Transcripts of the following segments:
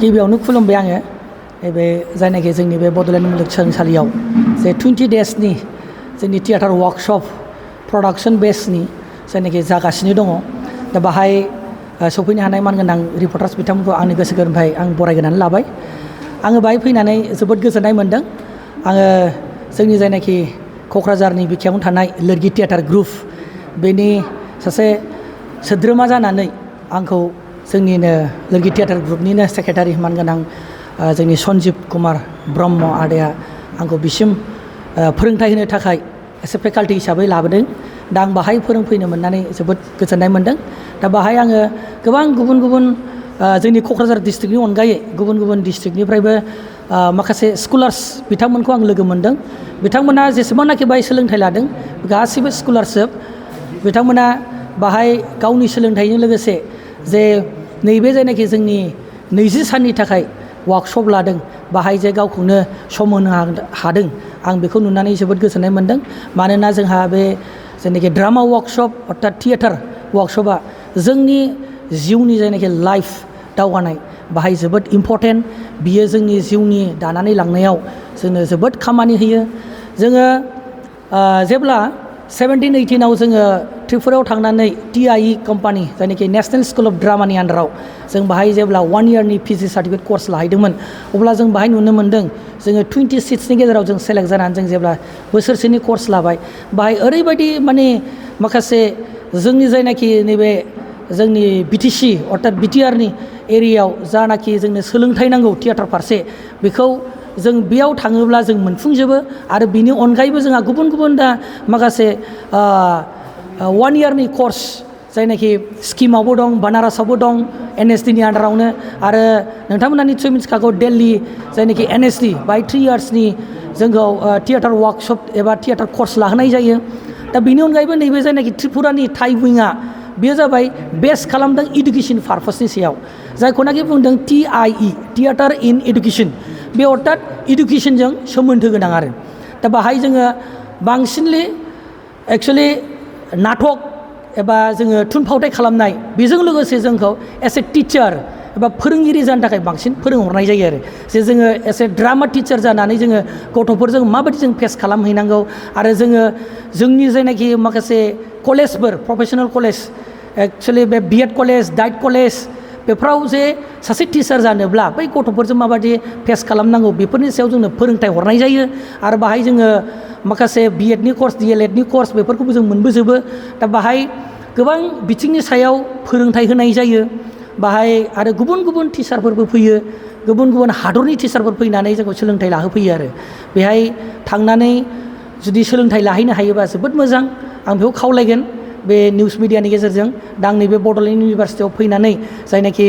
गिबियावनो खुलुमबाय आङो बे जायनाखि जोंनि बे बड'लेण्ड मुलुगसोलोंसालियाव जे 20 डेजनि जोंनि थियेटार वार्कशप प्रडाक्शन बेसनि जायनाखि जागासिनो दङ दा बाहाय सफैनो हानाय मानगोनां रिपर्टार्स बिथांमोनखौ आंनि गोसो गोरबोनिफ्राय आं बरायग्रोनानै लाबाय। आङो बाहाय फैनानै जोबोद गोजोननाय मोन्दों। आङो जोंनि जायनाखि क'क्राझारनि बिखायावनो थानाय लोरगि थियेटार ग्रुप बेनि सासे सोद्रोमा जानानै आंखौ जोंनिनो लोरगि थियेटार ग्रुपनिनो सेक्रेटारि मानगोनां जोंनि सन्जिब कुमार ब्रह्म आदाया आंखौ बिसिम फोरोंथाय होनो थाखाय एसे फेकाल्टि हिसाबै लाबोदों। दा आं बाहाय फोरोंफैनो मोननानै जोबोद गोजोननाय मोन्दों। दा बाहाय आङो गोबां गुबुन गुबुन जोंनि क'क्राझार डिस्ट्रिक्टनि अनगायै गुबुन गुबुन डिस्ट्रिक्टनिफ्रायबो माखासे स्कलार्स बिथांमोनखौ आं लोगो मोन्दों। बिथांमोना जेसेबांनाखि बाहाय सोलोंथाइ लादों गासैबो स्कलारशिप बिथांमोना बाहाय गावनि सोलोंथाइजों लोगोसे जे नैबे जायनाखि जोंनि 20 साननि थाखाय वार्कशप लादों बाहाय जे गावखौनो सम होनो हादों आं बेखौ नुनानै जोबोद गोजोननाय मोन्दों। मानोना जोंहा बे जेनाखि ड्रामा वार्कशप अर्थात थियेटार वार्कशपआ जोंनि जिउनि जायनाखि लाइफ दावगानाय बाहाय जोबोद इम्परटेन्ट। बियो जोंनि जिउनि दानानै लांनायाव जोंनो जोबोद खामानि होयो। जोङो जेब्ला 17-18आव जोङो त्रिपुरायाव थांनानै TIE कम्पानि जायनाखि नेसनेल स्कुल अफ ड्रामानि आन्दाराव जों बाहाय जेब्ला 1 इयारनि PG सार्टिफिकेट कर्स लाहैदोंमोन अब्ला जों बाहाय नुनो मोन्दों जोङो 20 सिट्सनि गेजेराव जों सेलेक्ट जानानै जों जेब्ला बोसोरसेनि कर्स लाबाय बाहाय ओरैबायदि माने माखासे जोंनि जायनाखि नैबे जोंनि BTC अर्थात BTRनि एरियायाव जानाखि जोंनो सोलोंथाइ नांगौ थियेटार फारसे बेखौ जों बेयाव थाङोब्ला जों मोनफुंजोबो। आरो बिनि अनगायैबो जोंहा गुबुन गुबुन दा माखासे 1 इयारनि कर्स जायनाखि स्किमावबो दं बानारसआवबो दं NSDनि आन्दारावनो आरो नोंथांमोना निस्सय मिथिखागौ दिल्ली जायनाखि NSD बाय 3 इयार्सनि जोंखौ थियेटार वार्कशप एबा थियेटार कर्स लाहोनाय जायो। दा बेनि अनगायैबो नैबे जायनाखि त्रिपुरानि थाइ विंआ बेयो जाबाय बेस खालामदों इडुकेसन पारपसनि सायाव जायखौनाखि बुंदों TIE थियेटार इन इडुकेसन बे अर्थात इडुकेसनजों सोमोन्दो गोनां आरो दा बाहाय जोङो बांसिनलि एक्सुवेलि नाटक एबा जोङो थुनफावथाय खालामनाय बेजों लोगोसे जोंखौ एस ए टिचार एबा फोरोंगिरि जानो थाखाय बांसिन फोरोंहरनाय जायो आरो जे जोङो एस ए ड्रामा टिचार जानानै जोङो गथ'फोरजों माबायदि जों फेस खालामहैनांगौ आरो जोङो जोंनि जायनाखि माखासे कलेजफोर प्रफेसनेल कलेज एक्सुवेलि बे BEd कलेज डाइट कलेज बेफोराव जे सासे टिचार जानोब्ला बै गथ'फोरजों माबायदि फेस खालामनांगौ बेफोरनि सायाव जोंनो फोरोंथाय हरनाय जायो। आरो बाहाय जोङो माखासे BEdनि कर्स DLEdनि कर्स बेफोरखौबो जों मोनबोजोबो। दा बाहाय गोबां बिथिंनि सायाव फोरोंथाय होनाय जायो बाहाय आरो गुबुन गुबुन टिचारफोरबो फैयो गुबुन गुबुन हादरनि टिचारफोर फैनानै जोंखौ सोलोंथाइ लाहोफैयो आरो बेहाय थांनानै जुदि सोलोंथाइ लाहैनो हायोबा जोबोद मोजां। आं बेखौ खावलायगोन बे निउस मिडियानि गेजेरजों दा आं नैबे बड'लेण्ड इउनिभारसिटियाव फैनानै जायनाखि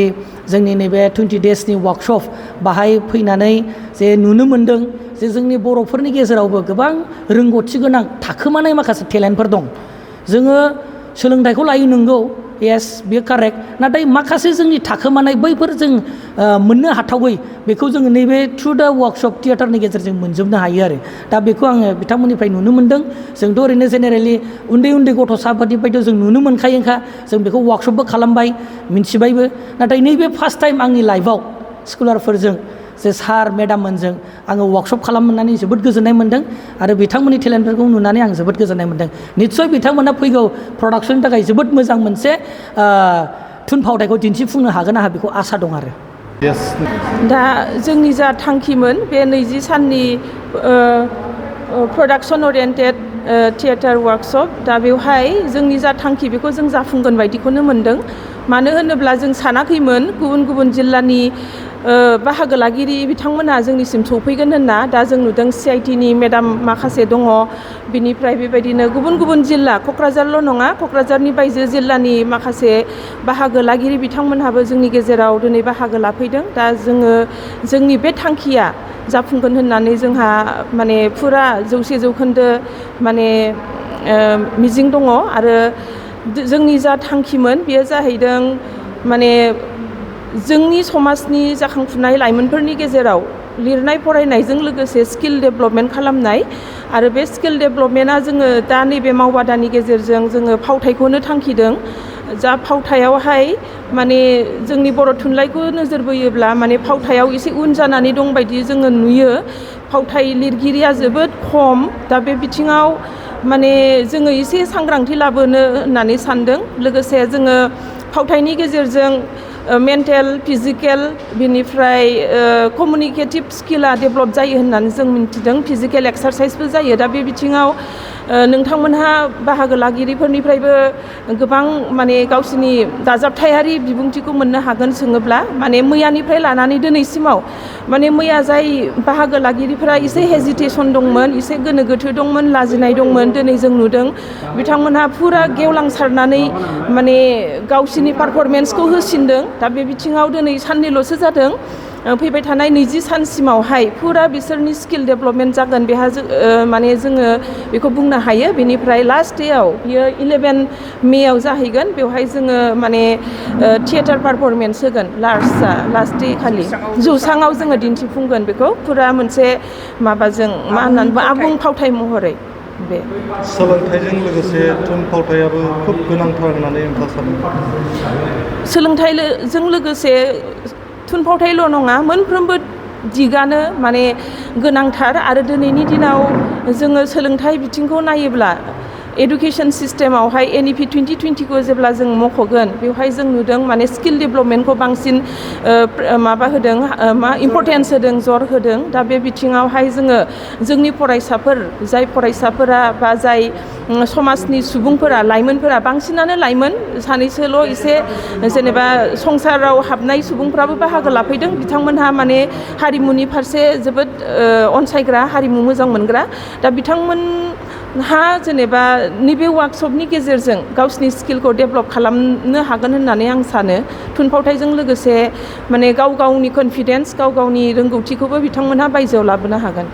जोंनि नैबे 20 डेजनि वार्कशप बाहाय फैनानै जे नुनो मोन्दों जे जोंनि बर'फोरनि गेजेरावबो गोबां रोंगौथि गोनां थाखोमानाय माखासे टेलेन्टफोर दं। जोङो सोलोंथाइखौ लायो नंगौ येस बेयो कारेक्ट नाथाय माखासे जोंनि थाखोमानाय बैफोर जों मोननो हाथावै बेखौ जोङो नैबे थ्रु दा वार्कशप थियेटारनि गेजेरजों मोनजोबनो हायो आरो दा बेखौ आङो बिथांमोननिफ्राय नुनो मोन्दों। जोंथ' ओरैनो जेनेरेलि उन्दै उन्दै गथ'साफोरनिफ्रायथ' जों नुनो मोनखायोखा जों बेखौ वार्कशपबो खालामबाय मिथिबायबो नाथाय नैबे फार्स्ट टाइम आंनि लाइफआव स्कलारफोरजों जे सार मेडाममोनजों आङो वार्कशप खालामनानै जोबोद गोजोननाय मोन्दों आरो बिथांमोननि टेलेन्टफोरखौ नुनानै आं जोबोद गोजोननाय मोन्दों। निस्सय बिथांमोना फैगौ प्रडाक्सननि थाखाय जोबोद मोजां मोनसे थुनफावथायखौ दिन्थिफुंनो हागोन आंहा बेखौ आसा दं आरो दा जोंनि जा थांखिमोन बे 20 साननि प्रडाक्सन ओरिएन्टेड थियेटार वार्कशप दा बेवहाय जोंनि जा थांखि बेखौ जों जाफुंगोन बायदिखौनो मोन्दों। मानो होनोब्ला जों सानाखैमोन गुबुन गुबुन जिल्लानि बाहागो लागिरि बिथांमोना जोंनिसिम सौफैगोन होनना। दा जों नुदों CITनि मेडाम माखासे दङ बिनिफ्राय बेबायदिनो गुबुन गुबुन जिल्ला क'क्राझारल' नङा क'क्राझारनि बायजो जिल्लानि माखासे बाहागो लागिरि बिथांमोनहाबो जोंनि गेजेराव दिनै बाहागो लाफैदों। दा जोङो जोंनि बे थांखिया जाफुंगोन होननानै जोंहा माने फुरा 100% माने मिजिं दङ आरो जोंनि जा थांखिमोन बेयो जाहैदों माने जोंनि समाजनि जाखांफुनाय लाइमोनफोरनि गेजेराव लिरनाय फरायनायजों लोगोसे स्किल डेभेलपमेन्ट खालामनाय आरो बे स्किल डेभेलपमेन्टआ जोङो दा नैबे मावबादानि गेजेरजों जोङो फावथायखौनो थांखिदों जा फावथायावहाय माने जोंनि बर' थुनलाइखौ नोजोर बोयोब्ला माने फावथायाव एसे उन जानानै दं बायदि जोङो नुयो फावथाय लिरगिरिया जोबोद खम दा बे बिथिङाव माने जोङो एसे सांग्रांथि लाबोनो होननानै सानदों लोगोसे जोङो फावथायनि गेजेरजों मेन्टेल फिजिकेल बिनिफ्राय कमिउनिकेटिभ स्किला डेभेलप जायो होननानै जों मिन्थिदों फिजिकेल एक्सारसाइसबो जायो दा बे बिथिङाव नोंथांमोनहा बाहागो लागिरिफोरनिफ्रायबो गोबां माने गावसिनि दाजाबथायारि बिबुंथिखौ मोननो हागोन सोङोब्ला माने मैयानिफ्राय लानानै दिनैसिमाव माने मैया जाय बाहागो लागिरिफोरा एसे हेजिटेसन दंमोन एसे गोनो गोथो दंमोन लाजिनाय दंमोन दिनै जों नुदों बिथांमोनहा फुरा गेवलांसारनानै माने गावसिनि पारफरमेन्सखौ होसिनदों दा बे बिथिङाव दिनै साननैल'सो जादों फैबाय थानाय 20 सानसिमावहाय फुरा बिसोरनि स्किल डेभेलपमेन्ट जागोन बेहा माने जोङो बेखौ बुंनो हायो बेनिफ्राय लास्ट डेआव बियो 11 मेआव जाहैगोन बेवहाय जोङो माने थियेटार पारफरमेन्स होगोन लास्ट डे खालि जौसाङाव जोङो दिन्थिफुंगोन बेखौ फुरा मोनसे माबाजों मा होननानै आबुं फावथाय महरै बे सोलोंथाइजों लोगोसे थुनफावथायाबो खोब गोनांथार होननानै नोंथाङा सानो सोलोंथाइजों लोगोसे थुनफावथायल' नङा मोनफ्रोमबो दिगानो माने गोनांथार आरो दिनैनि दिनाव जोङो सोलोंथाइ बिथिंखौ नायोब्ला एडुकेसन सिस्टेमावहाय NEP 2020खौ जेब्ला जों मख'गोन बेवहाय जों नुदों माने स्किल डेभेलपमेन्टखौ बांसिन माबा होदों इम्परटेन्स होदों जर होदों दा बे बिथिङावहाय जोङो जोंनि फरायसाफोर जाय फरायसाफोरा बा जाय समाजनि सुबुंफोरा लाइमोनफोरा बांसिनानो लाइमोन सानैसोल' एसे जेनेबा संसाराव हाबनाय सुबुंफ्राबो बाहागो लाफैदों बिथांमोनहा माने हारिमुनि फारसे जोबोद अनसायग्रा हारिमु मोजां मोनग्रा दा बिथांमोनहा जेनेबा नैबे वार्कशपनि गेजेरजों गावसिनि स्किलखौ डेभेलप खालामनो हागोन होननानै आं सानो थुनफावथायजों लोगोसे माने गाव गावनि कनफिडेन्स गाव गावनि रोंगौथिखौबो बिथांमोनहा बायजोआव लाबोनो हागोन